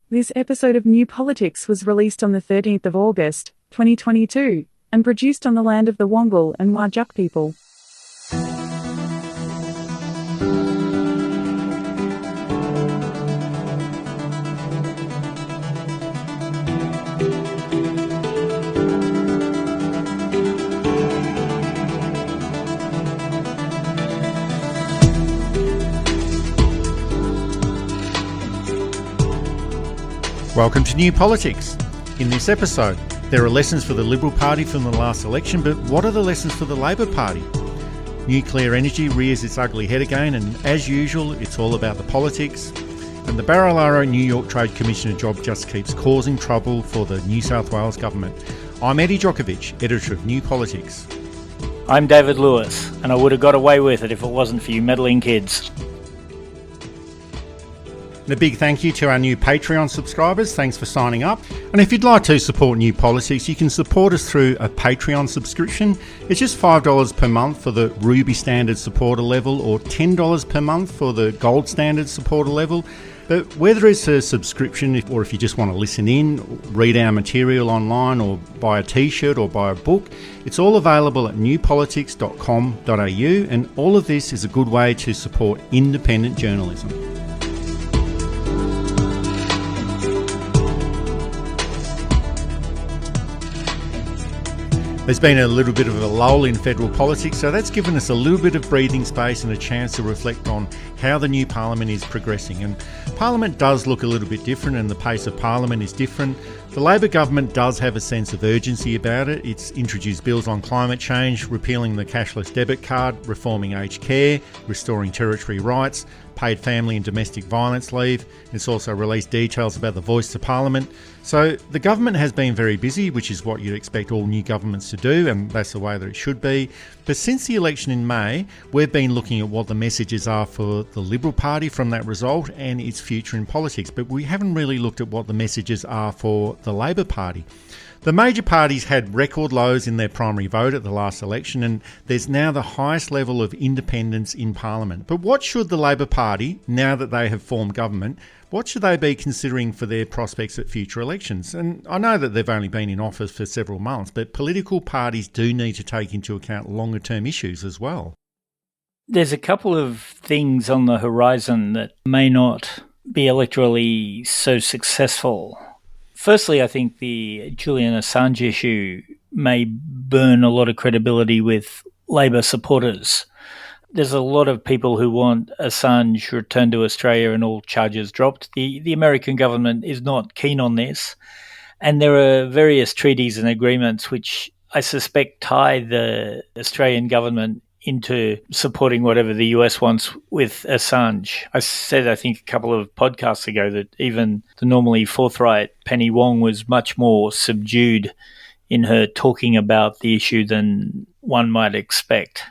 This episode of New Politics was released on the 13th of August, 2022, and produced on the land of the Wongal and Whadjuk people. Welcome to New Politics. In this episode, there are lessons for the Liberal Party from the last election, but what are the lessons for the Labor Party? Nuclear energy rears its ugly head again, and as usual, it's all about the politics. And the Barilaro New York Trade Commissioner job just keeps causing trouble for the New South Wales government. I'm Eddie Djokovic, editor of New Politics. I'm David Lewis, and I would have got away with it if it wasn't for you meddling kids. And a big thank you to our new Patreon subscribers. Thanks for signing up. And if you'd like to support New Politics, you can support us through a Patreon subscription. It's just $5 per month for the Ruby Standard supporter level or $10 per month for the Gold Standard supporter level. But whether it's a subscription or if you just want to listen in, read our material online or buy a t-shirt or buy a book, it's all available at newpolitics.com.au, and all of this is a good way to support independent journalism. There's been a little bit of a lull in federal politics, so that's given us a little bit of breathing space and a chance to reflect on how the new parliament is progressing. And parliament does look a little bit different, and the pace of parliament is different. The Labor government does have a sense of urgency about it. It's introduced bills on climate change, repealing the cashless debit card, reforming aged care, restoring territory rights, paid family and domestic violence leave. It's also released details about the voice to Parliament. So the government has been very busy, which is what you'd expect all new governments to do, and that's the way that it should be. But since the election in May, we've been looking at what the messages are for the Liberal Party from that result and its future in politics. But we haven't really looked at what the messages are for the Labor Party. The major parties had record lows in their primary vote at the last election, and there's now the highest level of independence in Parliament. But what should the Labor Party, now that they have formed government, what should they be considering for their prospects at future elections? And I know that they've only been in office for several months, but political parties do need to take into account longer term issues as well. There's a couple of things on the horizon that may not be electorally so successful. Firstly, I think the Julian Assange issue may burn a lot of credibility with Labor supporters. There's a lot of people who want Assange returned to Australia and all charges dropped. The American government is not keen on this. And there are various treaties and agreements which I suspect tie the Australian government into supporting whatever the US wants with Assange. I said, I think, a couple of podcasts ago that even the normally forthright Penny Wong was much more subdued in her talking about the issue than one might expect.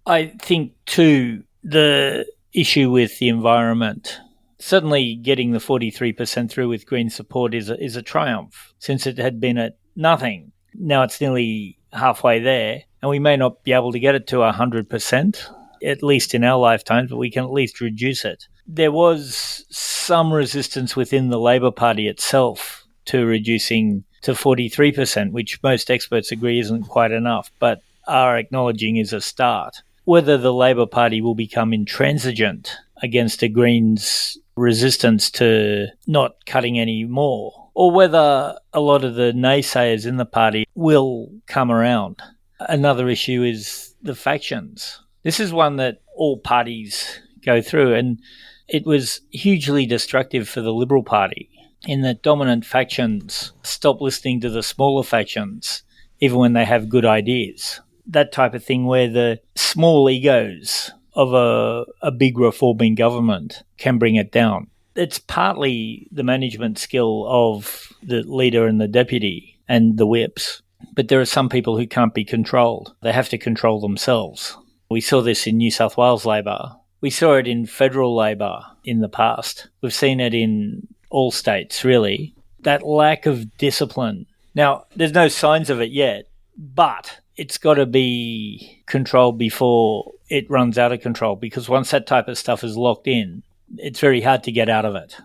I think, too, the issue with the environment, certainly getting the 43% through with Green support is a triumph, since it had been at nothing. Now it's nearly halfway there, and we may not be able to get it to 100%, at least in our lifetimes, but we can at least reduce it. There was some resistance within the Labor Party itself to reducing to 43%, which most experts agree isn't quite enough, but are acknowledging is a start. Whether the Labor Party will become intransigent against the Greens' resistance to not cutting any more, or whether a lot of the naysayers in the party will come around. Another issue is the factions. This is one that all parties go through, and it was hugely destructive for the Liberal Party in that dominant factions stop listening to the smaller factions, even when they have good ideas. That type of thing where the small egos of a big reforming government can bring it down. It's partly the management skill of the leader and the deputy and the whips, but there are some people who can't be controlled. They have to control themselves. We saw this in New South Wales Labor. We saw it in federal Labor in the past. We've seen it in all states, really. That lack of discipline. Now, there's no signs of it yet, but it's got to be controlled before it runs out of control, because once that type of stuff is locked in, it's very hard to get out of it.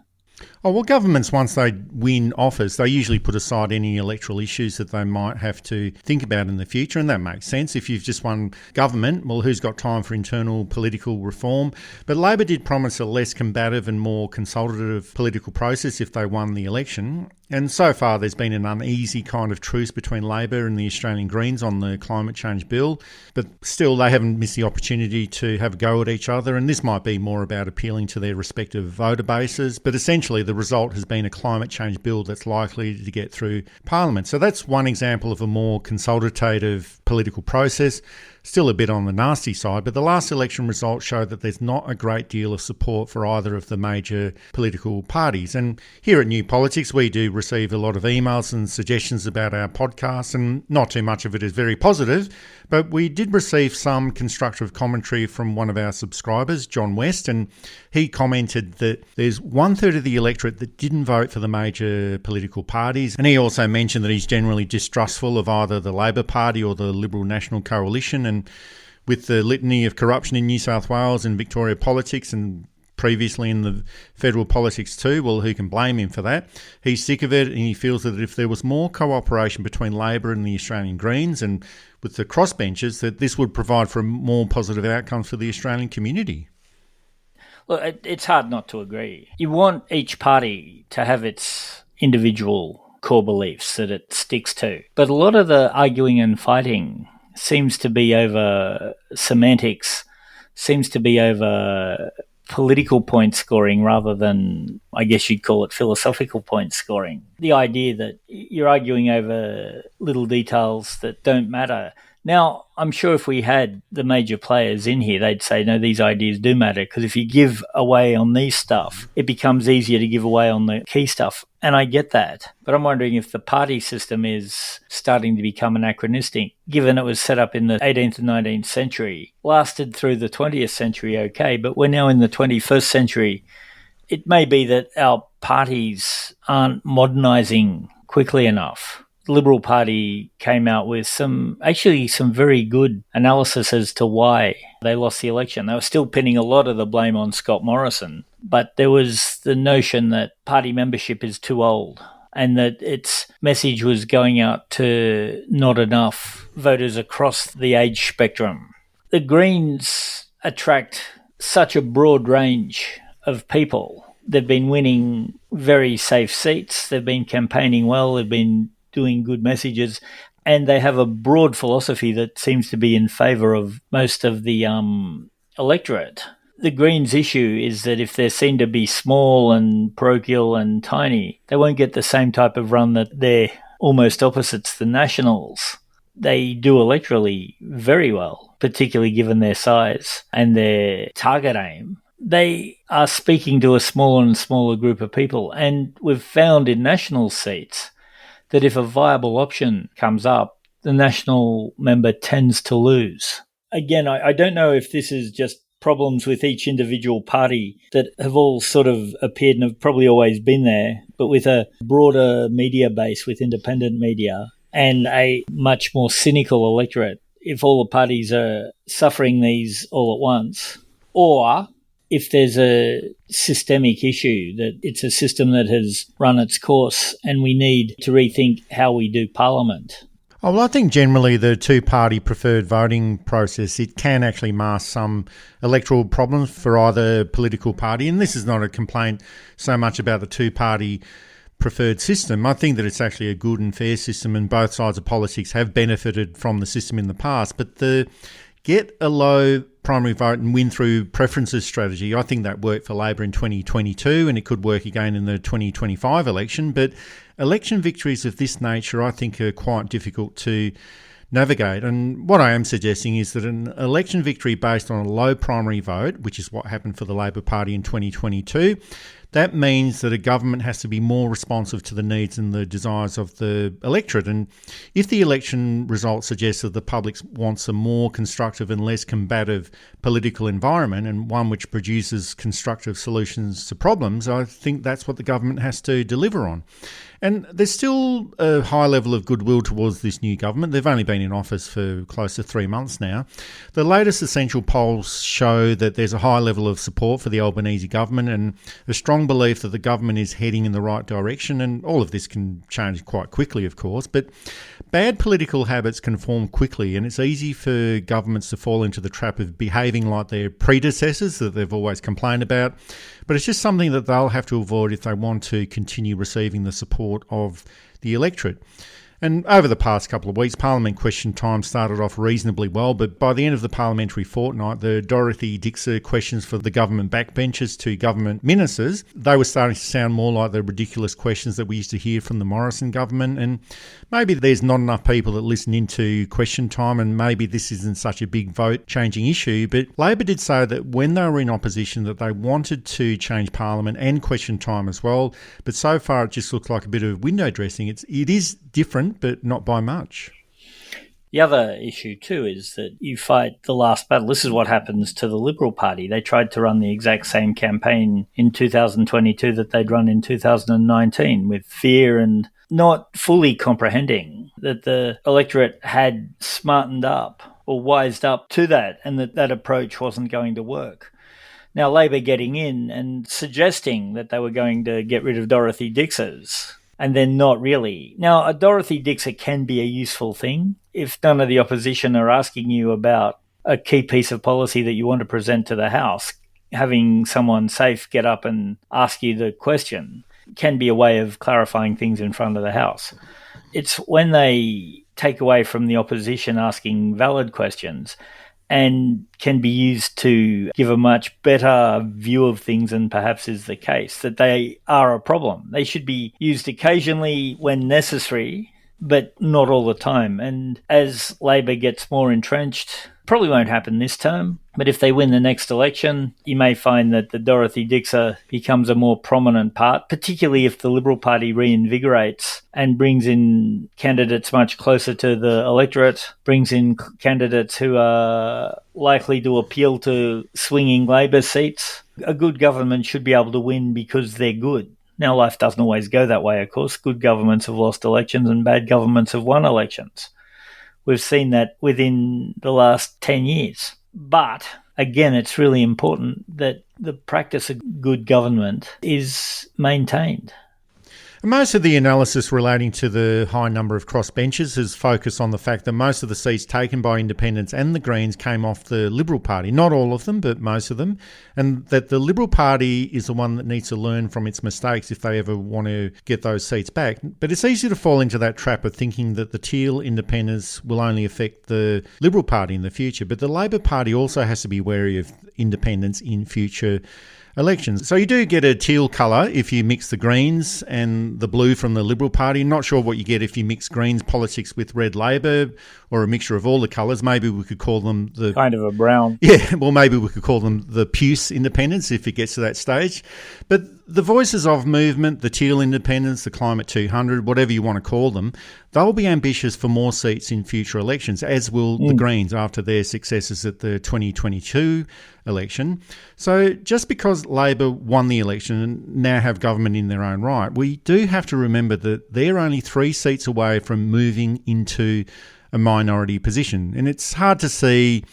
Oh, well, governments, once they win office, they usually put aside any electoral issues that they might have to think about in the future, and that makes sense. If you've just won government, well, who's got time for internal political reform? But Labor did promise a less combative and more consultative political process if they won the election. And so far, there's been an uneasy kind of truce between Labor and the Australian Greens on the climate change bill. But still, they haven't missed the opportunity to have a go at each other. And this might be more about appealing to their respective voter bases. But essentially, the result has been a climate change bill that's likely to get through Parliament. So that's one example of a more consultative political process. Still a bit on the nasty side, but the last election results show that there's not a great deal of support for either of the major political parties. And here at New Politics, we do receive a lot of emails and suggestions about our podcast, and not too much of it is very positive, but we did receive some constructive commentary from one of our subscribers, John West, and he commented that there's 1/3 of the electorate that didn't vote for the major political parties, and he also mentioned that he's generally distrustful of either the Labor Party or the Liberal National Coalition. And with the litany of corruption in New South Wales and Victoria politics, and previously in the federal politics too, well, who can blame him for that? He's sick of it, and he feels that if there was more cooperation between Labor and the Australian Greens and with the crossbenchers, that this would provide for more positive outcomes for the Australian community. Look, it's hard not to agree. You want each party to have its individual core beliefs that it sticks to. But a lot of the arguing and fighting seems to be over semantics, seems to be over political point scoring rather than, I guess you'd call it, philosophical point scoring. The idea that you're arguing over little details that don't matter. Now, I'm sure if we had the major players in here, they'd say, no, these ideas do matter, because if you give away on these stuff, it becomes easier to give away on the key stuff. And I get that. But I'm wondering if the party system is starting to become anachronistic, given it was set up in the 18th and 19th century, lasted through the 20th century, okay, but we're now in the 21st century. It may be that our parties aren't modernising quickly enough. The Liberal Party came out with some very good analysis as to why they lost the election. They were still pinning a lot of the blame on Scott Morrison, but there was the notion that party membership is too old and that its message was going out to not enough voters across the age spectrum. The Greens attract such a broad range of people. They've been winning very safe seats. They've been campaigning well. They've been doing good messages, and they have a broad philosophy that seems to be in favour of most of the electorate. The Greens' issue is that if they're seen to be small and parochial and tiny, they won't get the same type of run that they're almost opposites the Nationals. They do electorally very well, particularly given their size and their target aim. They are speaking to a smaller and smaller group of people, and we've found in National seats that if a viable option comes up, the National member tends to lose. Again, I don't know if this is just problems with each individual party that have all sort of appeared and have probably always been there, but with a broader media base, with independent media, and a much more cynical electorate, if all the parties are suffering these all at once, or if there's a systemic issue, that it's a system that has run its course and we need to rethink how we do Parliament. Oh, well, I think generally the two-party preferred voting process, it can actually mask some electoral problems for either political party. And this is not a complaint so much about the two-party preferred system. I think that it's actually a good and fair system, and both sides of politics have benefited from the system in the past. But the get a low primary vote and win through preferences strategy, I think that worked for Labor in 2022, and it could work again in the 2025 election. But election victories of this nature, I think, are quite difficult to navigate. And what I am suggesting is that an election victory based on a low primary vote, which is what happened for the Labor Party in 2022, that means that a government has to be more responsive to the needs and the desires of the electorate. And if the election results suggest that the public wants a more constructive and less combative political environment, and one which produces constructive solutions to problems, I think that's what the government has to deliver on. And there's still a high level of goodwill towards this new government. They've only been in office for close to 3 months now. The latest Essential polls show that there's a high level of support for the Albanese government and a strong strong belief that the government is heading in the right direction, and all of this can change quite quickly, of course, but bad political habits can form quickly, and it's easy for governments to fall into the trap of behaving like their predecessors that they've always complained about. But it's just something that they'll have to avoid if they want to continue receiving the support of the electorate. And over the past couple of weeks, Parliament question time started off reasonably well, but by the end of the parliamentary fortnight, the Dorothy Dixer questions for the government backbenchers to government ministers, they were starting to sound more like the ridiculous questions that we used to hear from the Morrison government. And maybe there's not enough people that listen into question time, and maybe this isn't such a big vote-changing issue, but Labor did say that when they were in opposition that they wanted to change Parliament and question time as well, but so far it just looks like a bit of window dressing. It is different, but not by much. The other issue too is that you fight the last battle. This is what happens to the Liberal Party. They tried to run the exact same campaign in 2022 that they'd run in 2019 with fear and not fully comprehending that the electorate had smartened up or wised up to that, and that approach wasn't going to work. Now Labor getting in and suggesting that they were going to get rid of Dorothy Dixers, and then not really. Now, a Dorothy Dixer can be a useful thing. If none of the opposition are asking you about a key piece of policy that you want to present to the House, having someone safe get up and ask you the question can be a way of clarifying things in front of the House. It's when they take away from the opposition asking valid questions and can be used to give a much better view of things than perhaps is the case, that they are a problem. They should be used occasionally when necessary, but not all the time. And as Labor gets more entrenched, probably won't happen this term, but if they win the next election, you may find that the Dorothy Dixer becomes a more prominent part, particularly if the Liberal Party reinvigorates and brings in candidates much closer to the electorate, brings in candidates who are likely to appeal to swinging Labor seats. A good government should be able to win because they're good. Now, life doesn't always go that way, of course. Good governments have lost elections and bad governments have won elections. We've seen that within the last 10 years. But, again, it's really important that the practice of good government is maintained. Most of the analysis relating to the high number of crossbenchers has focused on the fact that most of the seats taken by independents and the Greens came off the Liberal Party. Not all of them, but most of them. And that the Liberal Party is the one that needs to learn from its mistakes if they ever want to get those seats back. But it's easy to fall into that trap of thinking that the teal independents will only affect the Liberal Party in the future. But the Labor Party also has to be wary of independents in future elections. So you do get a teal colour if you mix the Greens and the blue from the Liberal Party. Not sure what you get if you mix Greens politics with red Labor, or a mixture of all the colours. Maybe we could call them the... kind of a brown. Yeah, well, maybe we could call them the puce independents if it gets to that stage. But the voices of movement, the teal independents, the climate 200, whatever you want to call them, they'll be ambitious for more seats in future elections, as will the Greens after their successes at the 2022 election. So just because Labor won the election and now have government in their own right, we do have to remember that they're only 3 seats away from moving into a minority position. And it's hard to see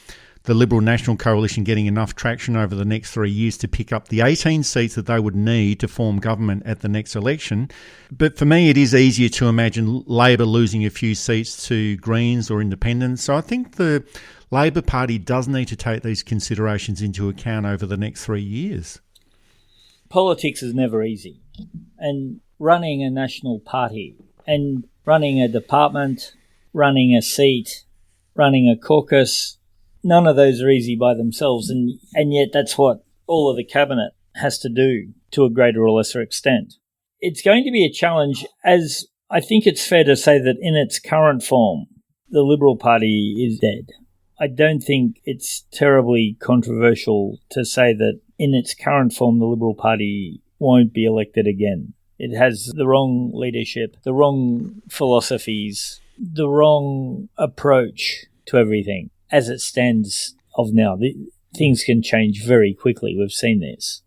the Liberal National Coalition getting enough traction over the next 3 years to pick up the 18 seats that they would need to form government at the next election. But for me, it is easier to imagine Labor losing a few seats to Greens or Independents. So I think the Labor Party does need to take these considerations into account over the next 3 years. Politics is never easy. And running a national party and running a department, running a seat, running a caucus, none of those are easy by themselves, and yet that's what all of the cabinet has to do to a greater or lesser extent. It's going to be a challenge, as I think it's fair to say that in its current form, the Liberal Party is dead. I don't think it's terribly controversial to say that in its current form, the Liberal Party won't be elected again. It has the wrong leadership, the wrong philosophies, the wrong approach to everything. As it stands of now, things can change very quickly. We've seen this.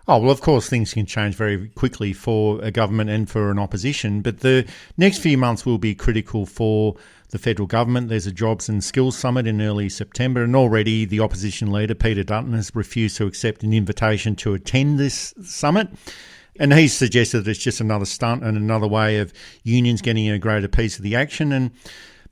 Oh, well, of course, things can change very quickly for a government and for an opposition, but the next few months will be critical for the federal government. There's a Jobs and Skills Summit in early September, and already the opposition leader, Peter Dutton, has refused to accept an invitation to attend this summit. And he's suggested that it's just another stunt and another way of unions getting a greater piece of the action. And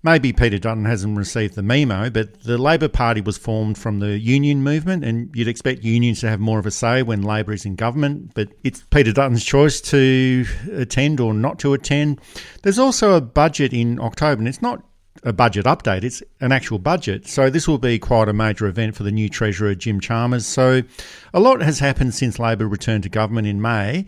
maybe Peter Dutton hasn't received the memo, but the Labor Party was formed from the union movement, and you'd expect unions to have more of a say when Labor is in government, but it's Peter Dutton's choice to attend or not to attend. There's also a budget in October, and it's not a budget update, it's an actual budget. So this will be quite a major event for the new Treasurer, Jim Chalmers. So a lot has happened since Labor returned to government in May.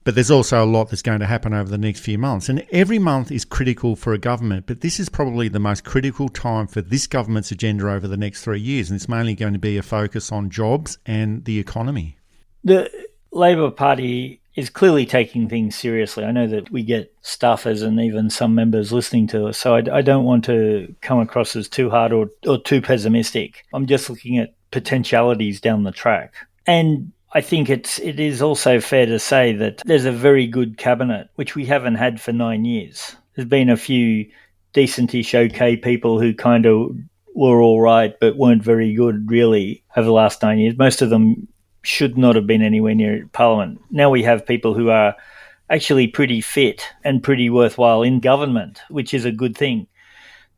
But there's also a lot that's going to happen over the next few months. And every month is critical for a government, but this is probably the most critical time for this government's agenda over the next 3 years. And it's mainly going to be a focus on jobs and the economy. The Labor Party is clearly taking things seriously. I know that we get staffers and even some members listening to us, so I don't want to come across as too hard or too pessimistic. I'm just looking at potentialities down the track. And I think it is also fair to say that there's a very good cabinet, which we haven't had for 9 years. There's been a few decentish okay people who kind of were all right but weren't very good really over the last 9 years. Most of them should not have been anywhere near Parliament. Now we have people who are actually pretty fit and pretty worthwhile in government, which is a good thing.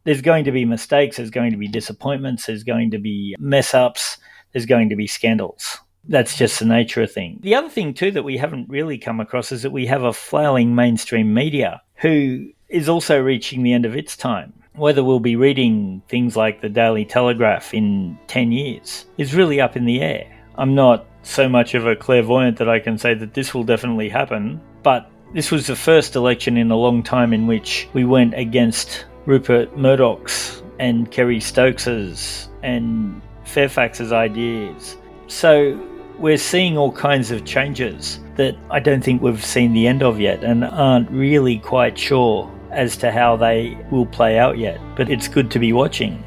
There's going to be mistakes, there's going to be disappointments, there's going to be mess-ups, there's going to be scandals. That's just the nature of things. The other thing too that we haven't really come across is that we have a flailing mainstream media who is also reaching the end of its time. Whether we'll be reading things like the Daily Telegraph in 10 years is really up in the air. I'm not so much of a clairvoyant that I can say that this will definitely happen, but this was the first election in a long time in which we went against Rupert Murdoch's and Kerry Stokes's and Fairfax's ideas. So we're seeing all kinds of changes that I don't think we've seen the end of yet and aren't really quite sure as to how they will play out yet. But it's good to be watching.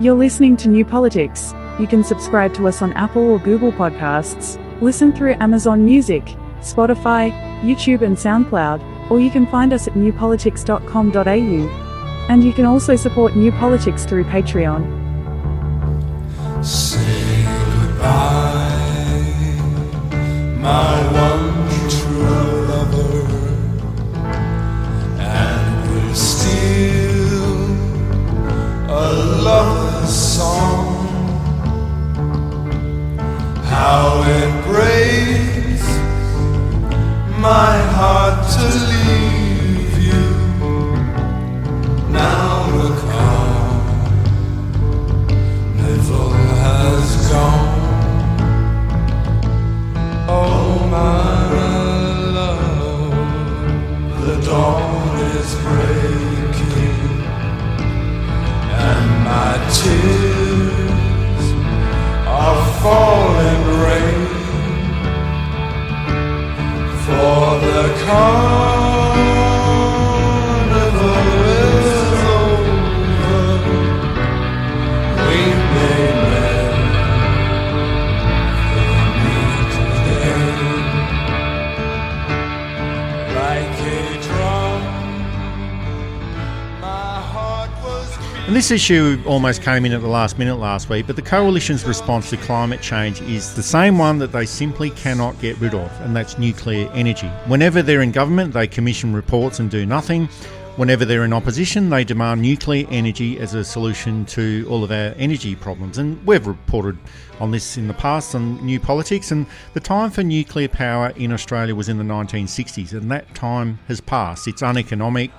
You're listening to New Politics. You can subscribe to us on Apple or Google Podcasts, listen through Amazon Music, Spotify, YouTube and SoundCloud, or you can find us at newpolitics.com.au. And you can also support New Politics through Patreon. Say goodbye, my one true lover, and we're still a lover's song. How it breaks my heart to leave you. Now the carnival has gone. Oh my love, the dawn is breaking, and my tears are falling rain. For the carnival is over, we may never meet again. Like a drum, my heart was beating. And this issue almost came in at the last minute last week, but the Coalition's response to climate change is the same one that they simply cannot get rid of, and that's nuclear energy. Whenever they're in government, they commission reports and do nothing. Whenever they're in opposition, they demand nuclear energy as a solution to all of our energy problems. And we've reported on this in the past on New Politics, and the time for nuclear power in Australia was in the 1960s, and that time has passed. It's uneconomic.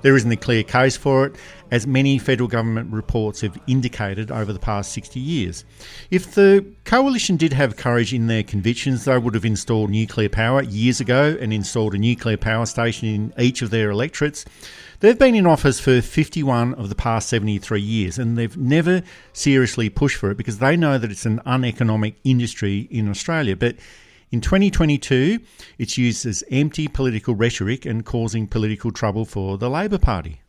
There isn't a clear case for it, as many federal government reports have indicated over the past 60 years. If the Coalition did have courage in their convictions, they would have installed nuclear power years ago and installed a nuclear power station in each of their electorates. They've been in office for 51 of the past 73 years, and they've never seriously pushed for it because they know that it's an uneconomic industry in Australia. But in 2022, it's used as empty political rhetoric and causing political trouble for the Labor Party.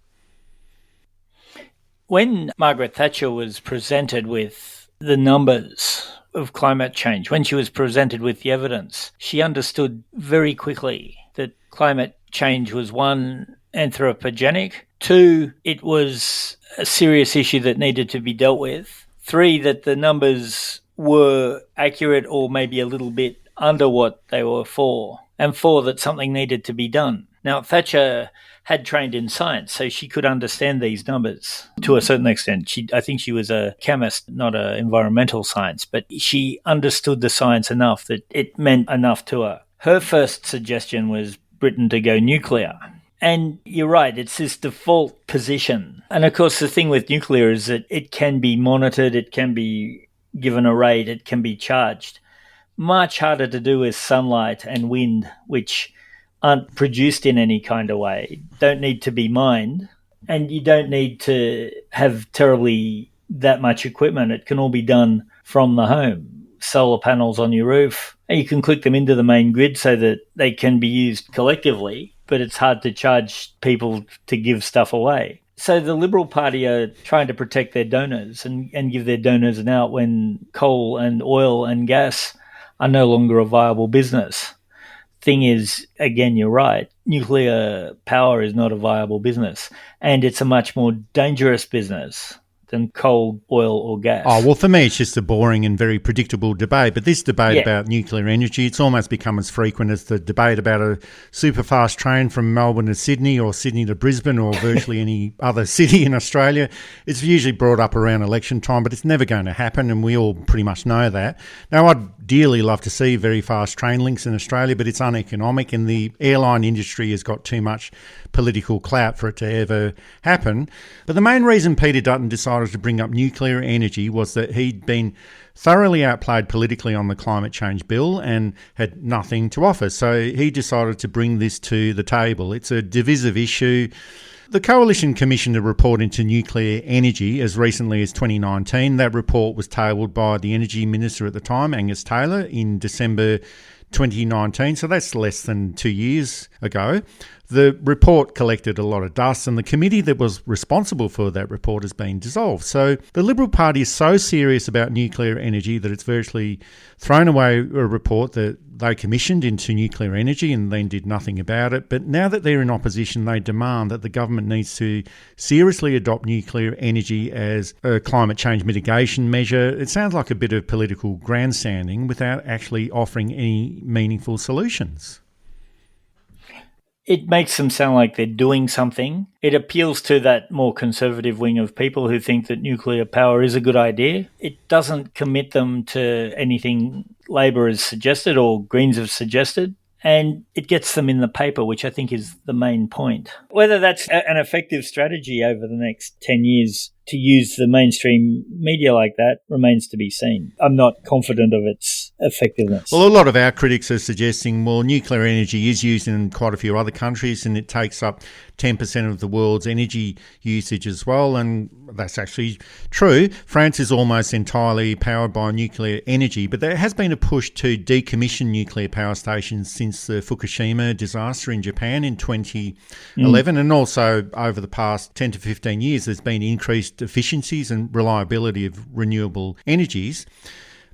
When Margaret Thatcher was presented with the numbers of climate change. When she was presented with the evidence, she understood very quickly that climate change was, one, anthropogenic, two, it was a serious issue that needed to be dealt with, three, that the numbers were accurate or maybe a little bit under what they were for, and four, that something needed to be done. Now, Thatcher had trained in science, so she could understand these numbers to a certain extent. I think she was a chemist, not an environmental science, but she understood the science enough that it meant enough to her. Her first suggestion was Britain to go nuclear. And you're right, it's this default position. And of course, the thing with nuclear is that it can be monitored, it can be given a rate, it can be charged. Much harder to do with sunlight and wind, which aren't produced in any kind of way, don't need to be mined, and you don't need to have terribly that much equipment. It can all be done from the home. Solar panels on your roof, and you can click them into the main grid so that they can be used collectively, but it's hard to charge people to give stuff away. So the Liberal Party are trying to protect their donors and give their donors an out when coal and oil and gas are no longer a viable business. Thing is, again, you're right, nuclear power is not a viable business, and it's a much more dangerous business than coal, oil or gas. Oh, well, for me, it's just a boring and very predictable debate. But this debate about nuclear energy, it's almost become as frequent as the debate about a super fast train from Melbourne to Sydney or Sydney to Brisbane or virtually any other city in Australia. It's usually brought up around election time, but it's never going to happen, and we all pretty much know that. Now, I'd dearly love to see very fast train links in Australia, but it's uneconomic, and the airline industry has got too much political clout for it to ever happen. But the main reason Peter Dutton decided to bring up nuclear energy was that he'd been thoroughly outplayed politically on the climate change bill and had nothing to offer. So he decided to bring this to the table. It's a divisive issue. The Coalition commissioned a report into nuclear energy as recently as 2019. That report was tabled by the Energy Minister at the time, Angus Taylor, in December 2019, so that's less than 2 years ago. The report collected a lot of dust, and the committee that was responsible for that report has been dissolved. So the Liberal Party is so serious about nuclear energy that it's virtually thrown away a report that they commissioned into nuclear energy and then did nothing about it. But now that they're in opposition, they demand that the government needs to seriously adopt nuclear energy as a climate change mitigation measure. It sounds like a bit of political grandstanding without actually offering any meaningful solutions. It makes them sound like they're doing something. It appeals to that more conservative wing of people who think that nuclear power is a good idea. It doesn't commit them to anything Labor has suggested or Greens have suggested. And it gets them in the paper, which I think is the main point. Whether that's an effective strategy over the next 10 years to use the mainstream media like that remains to be seen. I'm not confident of its effectiveness. Well, a lot of our critics are suggesting, well, nuclear energy is used in quite a few other countries and it takes up 10% of the world's energy usage as well, and that's actually true. France is almost entirely powered by nuclear energy, but there has been a push to decommission nuclear power stations since the Fukushima disaster in Japan in 2011, and also over the past 10 to 15 years there's been increased efficiencies and reliability of renewable energies.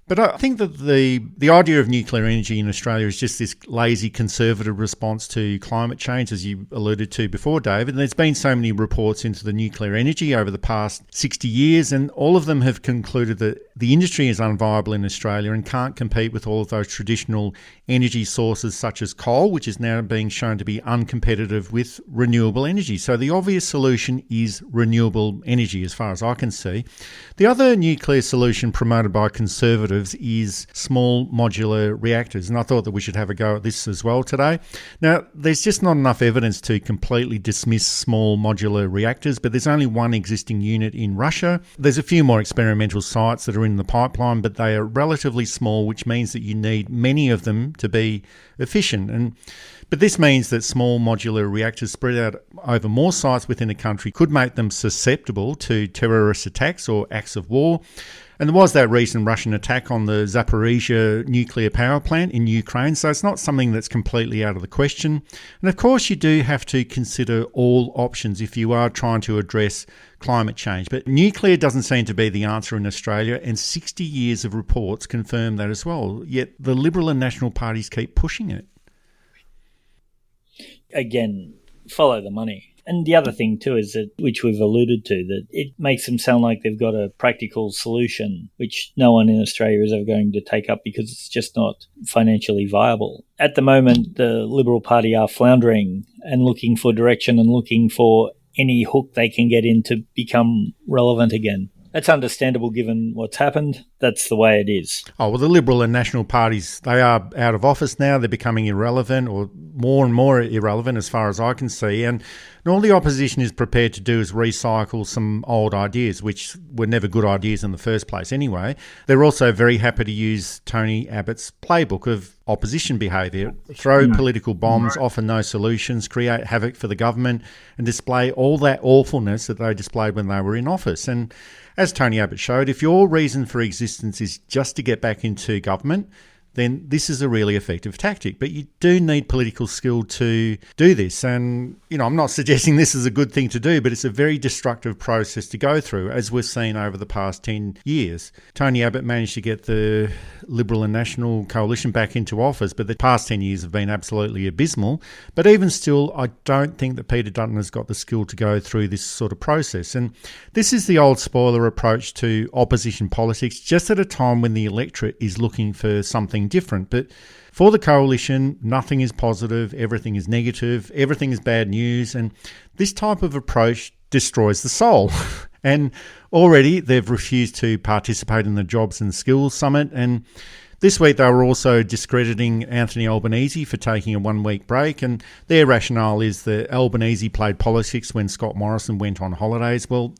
But I think that the idea of nuclear energy in Australia is just this lazy conservative response to climate change, as you alluded to before, David. And there's been so many reports into the nuclear energy over the past 60 years, and all of them have concluded that the industry is unviable in Australia and can't compete with all of those traditional energy sources such as coal, which is now being shown to be uncompetitive with renewable energy. So the obvious solution is renewable energy, as far as I can see. The other nuclear solution promoted by conservatives is small modular reactors, and I thought that we should have a go at this as well today. Now, there's just not enough evidence to completely dismiss small modular reactors, but there's only one existing unit in Russia. There's a few more experimental sites that are in the pipeline, but they are relatively small, which means that you need many of them to be efficient. But this means that small modular reactors spread out over more sites within a country could make them susceptible to terrorist attacks or acts of war. And there was that recent Russian attack on the Zaporizhia nuclear power plant in Ukraine, so it's not something that's completely out of the question. And of course, you do have to consider all options if you are trying to address climate change. But nuclear doesn't seem to be the answer in Australia, and 60 years of reports confirm that as well. Yet the Liberal and National parties keep pushing it. Again, follow the money. And the other thing too is that, which we've alluded to, that it makes them sound like they've got a practical solution, which no one in Australia is ever going to take up because it's just not financially viable. At the moment, the Liberal Party are floundering and looking for direction and looking for any hook they can get in to become relevant again. That's understandable given what's happened. That's the way it is. Oh, well, the Liberal and National parties, they are out of office now. They're becoming irrelevant, or more and more irrelevant as far as I can see. And all the opposition is prepared to do is recycle some old ideas, which were never good ideas in the first place anyway. They're also very happy to use Tony Abbott's playbook of opposition behaviour, throw political bombs, offer no solutions, create havoc for the government, and display all that awfulness that they displayed when they were in office. And as Tony Abbott showed, if your reason for existence is just to get back into government, then this is a really effective tactic. But you do need political skill to do this. And, I'm not suggesting this is a good thing to do, but it's a very destructive process to go through, as we've seen over the past 10 years. Tony Abbott managed to get the Liberal and National coalition back into office, but the past 10 years have been absolutely abysmal. But even still, I don't think that Peter Dutton has got the skill to go through this sort of process. And this is the old spoiler approach to opposition politics, just at a time when the electorate is looking for something different. But for the coalition, nothing is positive, everything is negative, everything is bad news, and this type of approach destroys the soul. And already they've refused to participate in the Jobs and Skills Summit, and this week they were also discrediting Anthony Albanese for taking a 1 week break, and their rationale is that Albanese played politics when Scott Morrison went on holidays. Well,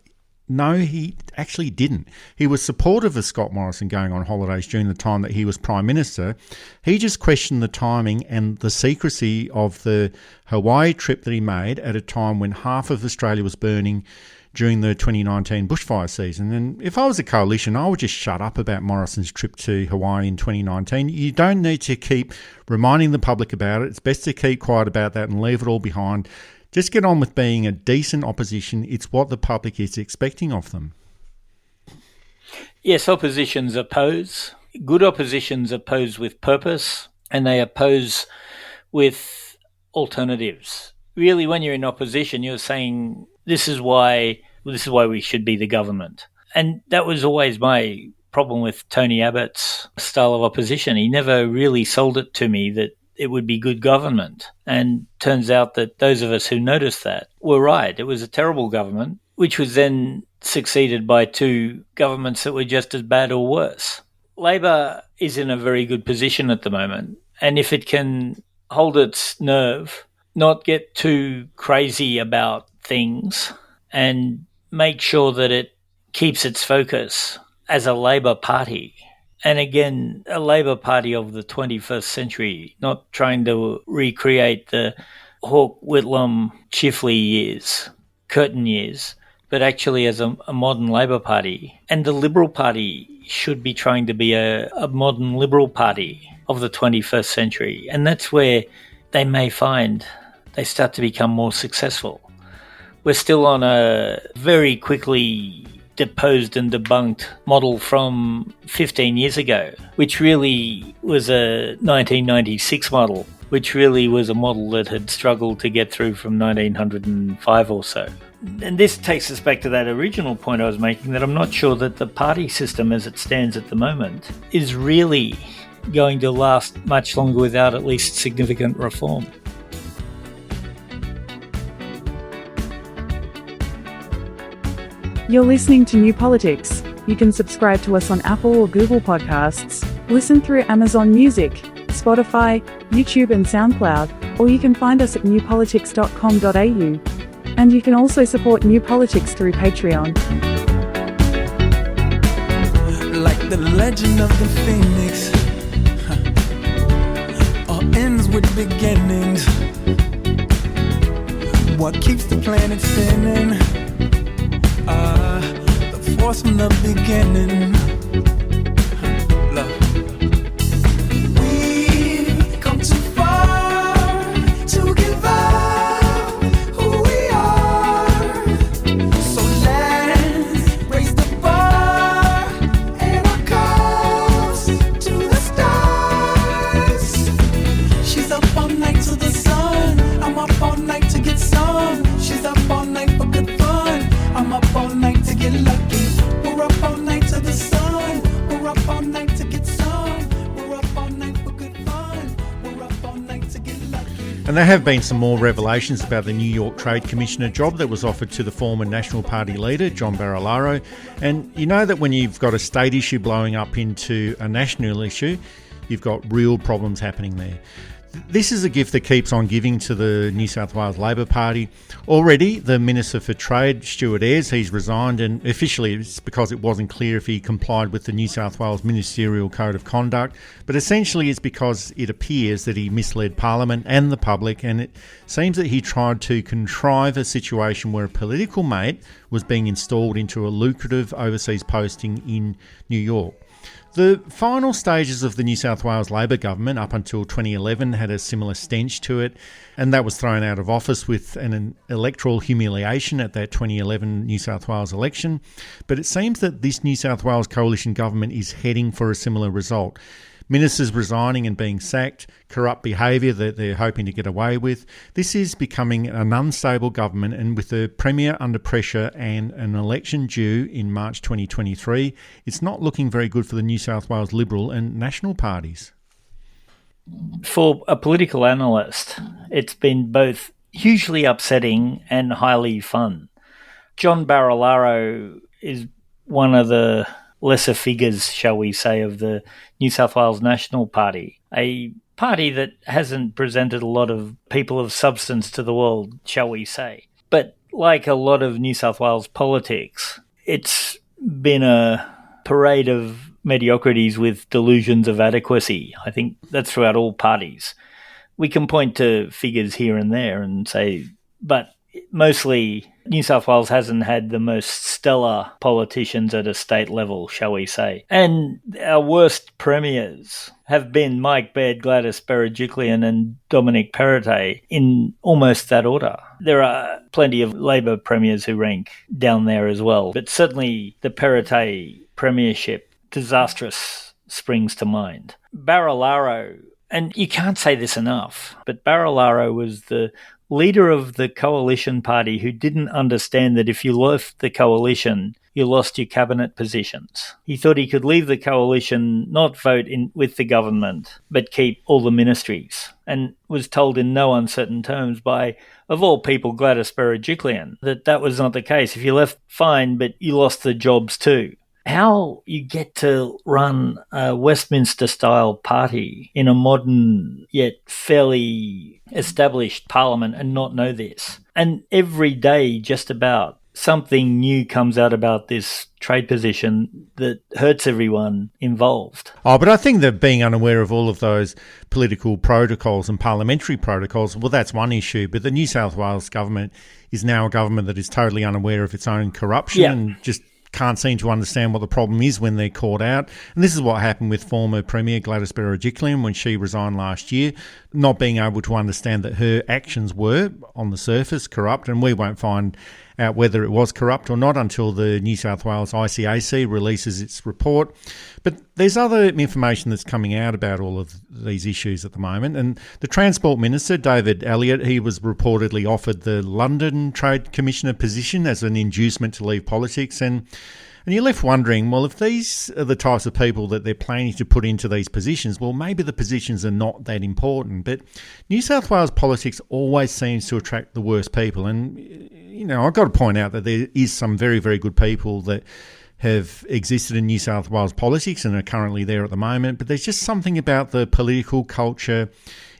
no, he actually didn't. He was supportive of Scott Morrison going on holidays during the time that he was Prime Minister. He just questioned the timing and the secrecy of the Hawaii trip that he made at a time when half of Australia was burning during the 2019 bushfire season. And if I was a coalition, I would just shut up about Morrison's trip to Hawaii in 2019. You don't need to keep reminding the public about it. It's best to keep quiet about that and leave it all behind. Just get on with being a decent opposition. It's what the public is expecting of them. Yes, oppositions oppose. Good oppositions oppose with purpose, and they oppose with alternatives. Really, when you're in opposition, you're saying this is why we should be the government. And that was always my problem with Tony Abbott's style of opposition. He never really sold it to me that it would be good government. And turns out that those of us who noticed that were right. It was a terrible government, which was then succeeded by two governments that were just as bad or worse. Labor is in a very good position at the moment. And if it can hold its nerve, not get too crazy about things, and make sure that it keeps its focus as a Labor Party. And again, a Labor Party of the 21st century, not trying to recreate the Hawke, Whitlam, Chifley years, Curtin years, but actually as a modern Labor Party. And the Liberal Party should be trying to be a modern Liberal Party of the 21st century. And that's where they may find they start to become more successful. We're still on a very quickly deposed and debunked model from 15 years ago, which really was a 1996 model, which really was a model that had struggled to get through from 1905 or so. And this takes us back to that original point I was making, that I'm not sure that the party system as it stands at the moment is really going to last much longer without at least significant reform. You're listening to New Politics. You can subscribe to us on Apple or Google Podcasts, listen through Amazon Music, Spotify, YouTube and SoundCloud, or you can find us at newpolitics.com.au. And you can also support New Politics through Patreon. Like the legend of the phoenix, all ends with beginnings. What keeps the planet spinning? The force from the beginning. up all night to the sun. I'm up all night to get some. She's up all night for good fun. I'm up all night to get lucky. We're up all night to the sun. We're up all night to get some. We're up all night for good fun. We're up all night to get lucky. And there have been some more revelations about the New York Trade Commissioner job that was offered to the former National Party leader, John Barilaro. And you know that when you've got a state issue blowing up into a national issue, you've got real problems happening there. This is a gift that keeps on giving to the New South Wales Labor Party. Already, the Minister for Trade, Stuart Ayres, he's resigned, and officially it's because it wasn't clear if he complied with the New South Wales Ministerial Code of Conduct, but essentially it's because it appears that he misled Parliament and the public, and it seems that he tried to contrive a situation where a political mate was being installed into a lucrative overseas posting in New York. The final stages of the New South Wales Labor government up until 2011 had a similar stench to it, and that was thrown out of office with an electoral humiliation at that 2011 New South Wales election. But it seems that this New South Wales coalition government is heading for a similar result. Ministers resigning and being sacked, corrupt behaviour that they're hoping to get away with. This is becoming an unstable government, and with the Premier under pressure and an election due in March 2023, it's not looking very good for the New South Wales Liberal and National parties. For a political analyst, it's been both hugely upsetting and highly fun. John Barilaro is one of the lesser figures, shall we say, of the New South Wales National Party, a party that hasn't presented a lot of people of substance to the world, shall we say. But like a lot of New South Wales politics, it's been a parade of mediocrities with delusions of adequacy. I think that's throughout all parties. We can point to figures here and there and say, but mostly New South Wales hasn't had the most stellar politicians at a state level, shall we say. And our worst premiers have been Mike Baird, Gladys Berejiklian and Dominic Perrottet in almost that order. There are plenty of Labor premiers who rank down there as well, but certainly the Perrottet premiership, disastrous, springs to mind. Barilaro, and you can't say this enough, but Barilaro was the leader of the coalition party who didn't understand that if you left the coalition, you lost your cabinet positions. He thought he could leave the coalition, not vote in with the government, but keep all the ministries, and was told in no uncertain terms by, of all people, Gladys Berejiklian, that that was not the case. If you left, fine, but you lost the jobs too. How you get to run a Westminster-style party in a modern yet fairly established parliament and not know this? And every day, just about, something new comes out about this trade position that hurts everyone involved. Oh, but I think that being unaware of all of those political protocols and parliamentary protocols, well, that's one issue. But the New South Wales government is now a government that is totally unaware of its own corruption and just can't seem to understand what the problem is when they're caught out. And this is what happened with former Premier Gladys Berejiklian when she resigned last year, not being able to understand that her actions were, on the surface, corrupt, and we won't find out whether it was corrupt or not until the New South Wales ICAC releases its report. But there's other information that's coming out about all of these issues at the moment. And the Transport Minister, David Elliott, he was reportedly offered the London Trade Commissioner position as an inducement to leave politics. And you're left wondering, well, if these are the types of people that they're planning to put into these positions, well, maybe the positions are not that important. But New South Wales politics always seems to attract the worst people. And, you know, I've got to point out that there is some very, very good people that have existed in New South Wales politics and are currently there at the moment. But there's just something about the political culture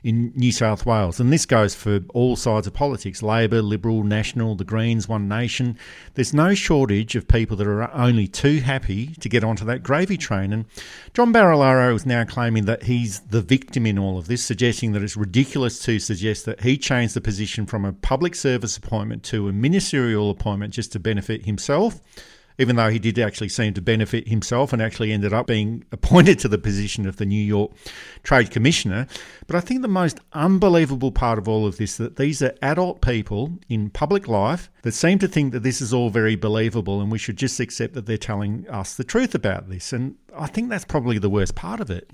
in New South Wales, and this goes for all sides of politics, Labor, Liberal, National, the Greens, One Nation. There's no shortage of people that are only too happy to get onto that gravy train. And John Barilaro is now claiming that he's the victim in all of this, suggesting that it's ridiculous to suggest that he changed the position from a public service appointment to a ministerial appointment just to benefit himself, even though he did actually seem to benefit himself and actually ended up being appointed to the position of the New York Trade Commissioner. But I think the most unbelievable part of all of this, that these are adult people in public life that seem to think that this is all very believable and we should just accept that they're telling us the truth about this. And I think that's probably the worst part of it.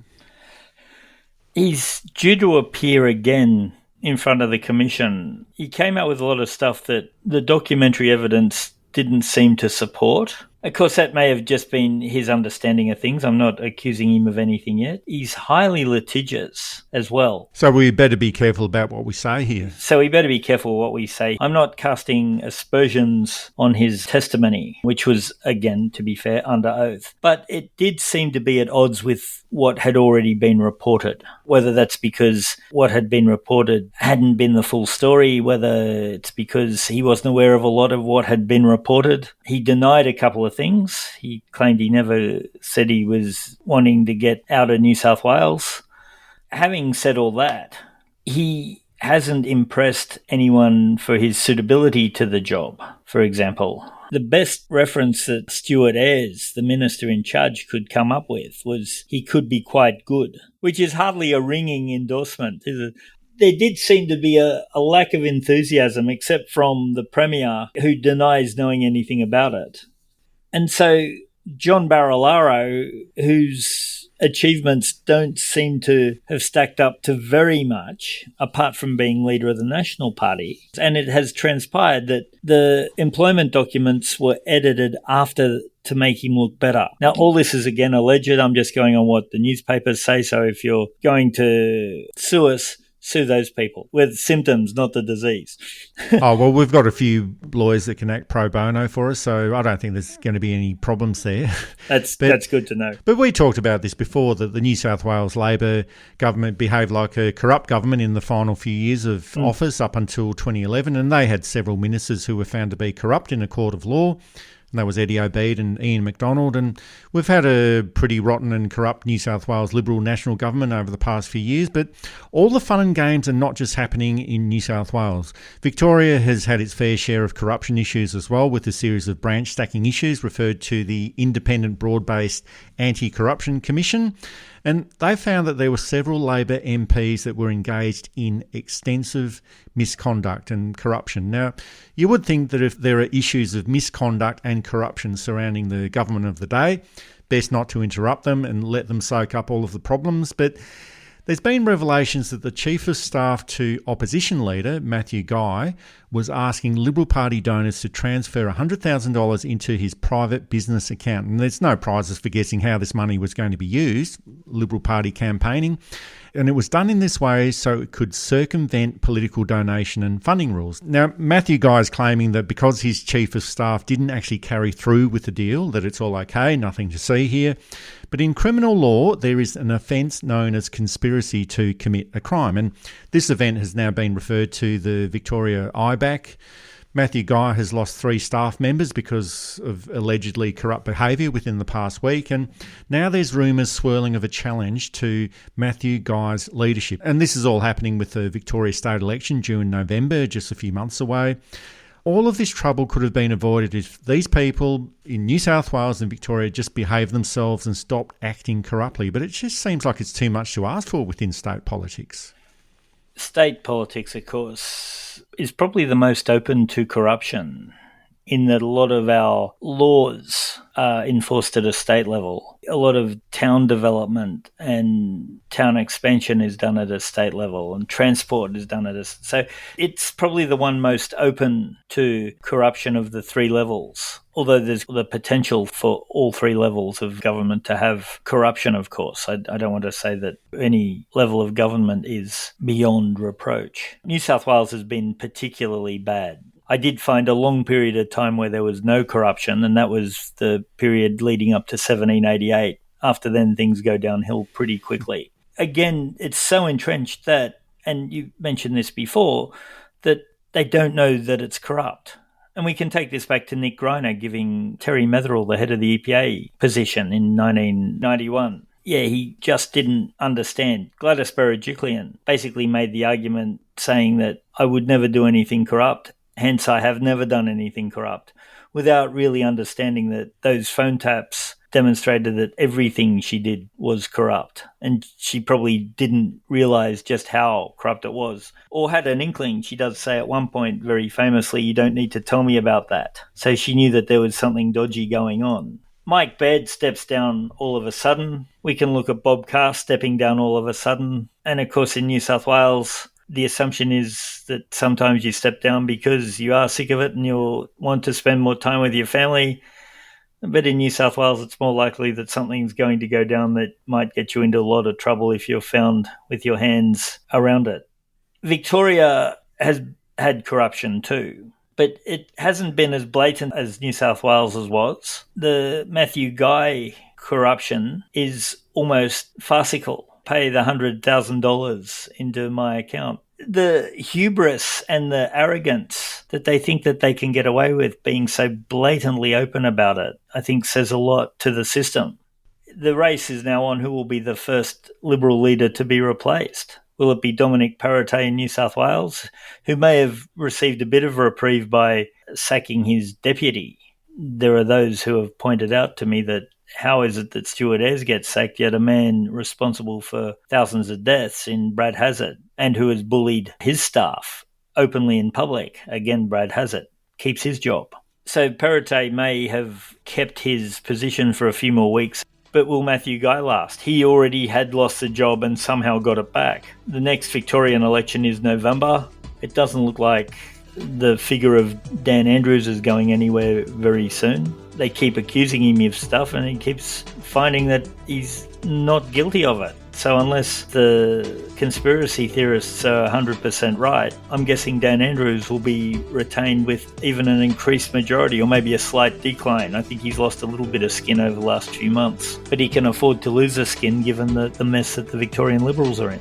He's due to appear again in front of the commission. He came out with a lot of stuff that the documentary evidence didn't seem to support. Of course, that may have just been his understanding of things. I'm not accusing him of anything yet. He's highly litigious as well. So we better be careful about what we say here. So we better be careful what we say. I'm not casting aspersions on his testimony, which was, again, to be fair, under oath. But it did seem to be at odds with what had already been reported. Whether that's because what had been reported hadn't been the full story, whether it's because he wasn't aware of a lot of what had been reported. He denied a couple of things. He claimed he never said he was wanting to get out of New South Wales. Having said all that, he hasn't impressed anyone for his suitability to the job, for example. The best reference that Stuart Ayres, the minister in charge, could come up with was he could be quite good, which is hardly a ringing endorsement. There did seem to be a lack of enthusiasm, except from the Premier, who denies knowing anything about it. And so John Barilaro, whose achievements don't seem to have stacked up to very much, apart from being leader of the National Party. And it has transpired that the employment documents were edited after to make him look better. Now, all this is, again, alleged. I'm just going on what the newspapers say. So if you're going to sue us, sue those people with symptoms, not the disease. Oh, well, we've got a few lawyers that can act pro bono for us, so I don't think there's going to be any problems there. That's good to know. But we talked about this before, that the New South Wales Labor government behaved like a corrupt government in the final few years of office up until 2011, and they had several ministers who were found to be corrupt in a court of law. And that was Eddie Obeid and Ian MacDonald. And we've had a pretty rotten and corrupt New South Wales Liberal National Government over the past few years. But all the fun and games are not just happening in New South Wales. Victoria has had its fair share of corruption issues as well, with a series of branch stacking issues referred to the Independent Broad-Based Anti-Corruption Commission. And they found that there were several Labor MPs that were engaged in extensive misconduct and corruption. Now, you would think that if there are issues of misconduct and corruption surrounding the government of the day, best not to interrupt them and let them soak up all of the problems. But there's been revelations that the Chief of Staff to Opposition Leader, Matthew Guy, was asking Liberal Party donors to transfer $100,000 into his private business account. And there's no prizes for guessing how this money was going to be used, Liberal Party campaigning. And it was done in this way so it could circumvent political donation and funding rules. Now, Matthew Guy is claiming that because his Chief of Staff didn't actually carry through with the deal, that it's all okay, nothing to see here. But in criminal law, there is an offence known as conspiracy to commit a crime. And this event has now been referred to the Victoria IBAC. Matthew Guy has lost 3 staff members because of allegedly corrupt behaviour within the past week, and now there's rumours swirling of a challenge to Matthew Guy's leadership. And this is all happening with the Victoria state election due in November, just a few months away. All of this trouble could have been avoided if these people in New South Wales and Victoria just behaved themselves and stopped acting corruptly. But it just seems like it's too much to ask for within state politics. State politics, of course, is probably the most open to corruption, in that a lot of our laws are enforced at a state level. A lot of town development and town expansion is done at a state level, and transport is done at a... So it's probably the one most open to corruption of the 3 levels, although there's the potential for all 3 levels of government to have corruption, of course. I don't want to say that any level of government is beyond reproach. New South Wales has been particularly bad. I did find a long period of time where there was no corruption, and that was the period leading up to 1788. After then, things go downhill pretty quickly. Again, it's so entrenched that, and you mentioned this before, that they don't know that it's corrupt. And we can take this back to Nick Greiner giving Terry Metherell the head of the EPA position in 1991. Yeah, he just didn't understand. Gladys Berejiklian basically made the argument saying that I would never do anything corrupt, hence I have never done anything corrupt, without really understanding that those phone taps demonstrated that everything she did was corrupt. And she probably didn't realise just how corrupt it was, or had an inkling. She does say at one point very famously, "You don't need to tell me about that." So she knew that there was something dodgy going on. Mike Baird steps down all of a sudden. We can look at Bob Carr stepping down all of a sudden. And of course, in New South Wales, the assumption is that sometimes you step down because you are sick of it and you'll want to spend more time with your family. But in New South Wales, it's more likely that something's going to go down that might get you into a lot of trouble if you're found with your hands around it. Victoria has had corruption too, but it hasn't been as blatant as New South Wales was. The Matthew Guy corruption is almost farcical. Pay the $100,000 into my account. The hubris and the arrogance that they think that they can get away with being so blatantly open about it, I think says a lot to the system. The race is now on who will be the first Liberal leader to be replaced. Will it be Dominic Perrottet in New South Wales, who may have received a bit of a reprieve by sacking his deputy? There are those who have pointed out to me that how is it that Stuart Ayres gets sacked, yet a man responsible for thousands of deaths in Brad Hazzard and who has bullied his staff openly in public, again Brad Hazzard, keeps his job. So Perrottet may have kept his position for a few more weeks. But will Matthew Guy last? He already had lost the job and somehow got it back. The next Victorian election is November. It doesn't look like the figure of Dan Andrews is going anywhere very soon. They keep accusing him of stuff and he keeps finding that he's not guilty of it. So unless the conspiracy theorists are 100% right, I'm guessing Dan Andrews will be retained with even an increased majority or maybe a slight decline. I think he's lost a little bit of skin over the last few months, but he can afford to lose the skin given the mess that the Victorian Liberals are in.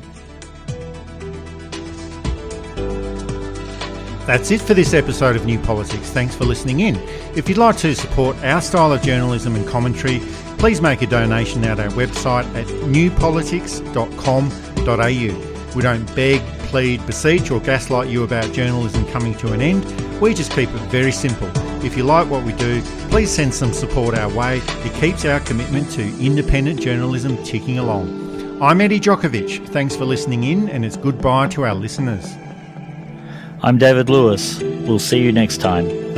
That's it for this episode of New Politics. Thanks for listening in. If you'd like to support our style of journalism and commentary, please make a donation at our website at newpolitics.com.au. We don't beg, plead, beseech or gaslight you about journalism coming to an end. We just keep it very simple. If you like what we do, please send some support our way. It keeps our commitment to independent journalism ticking along. I'm Eddie Djokovic. Thanks for listening in, and it's goodbye to our listeners. I'm David Lewis. We'll see you next time.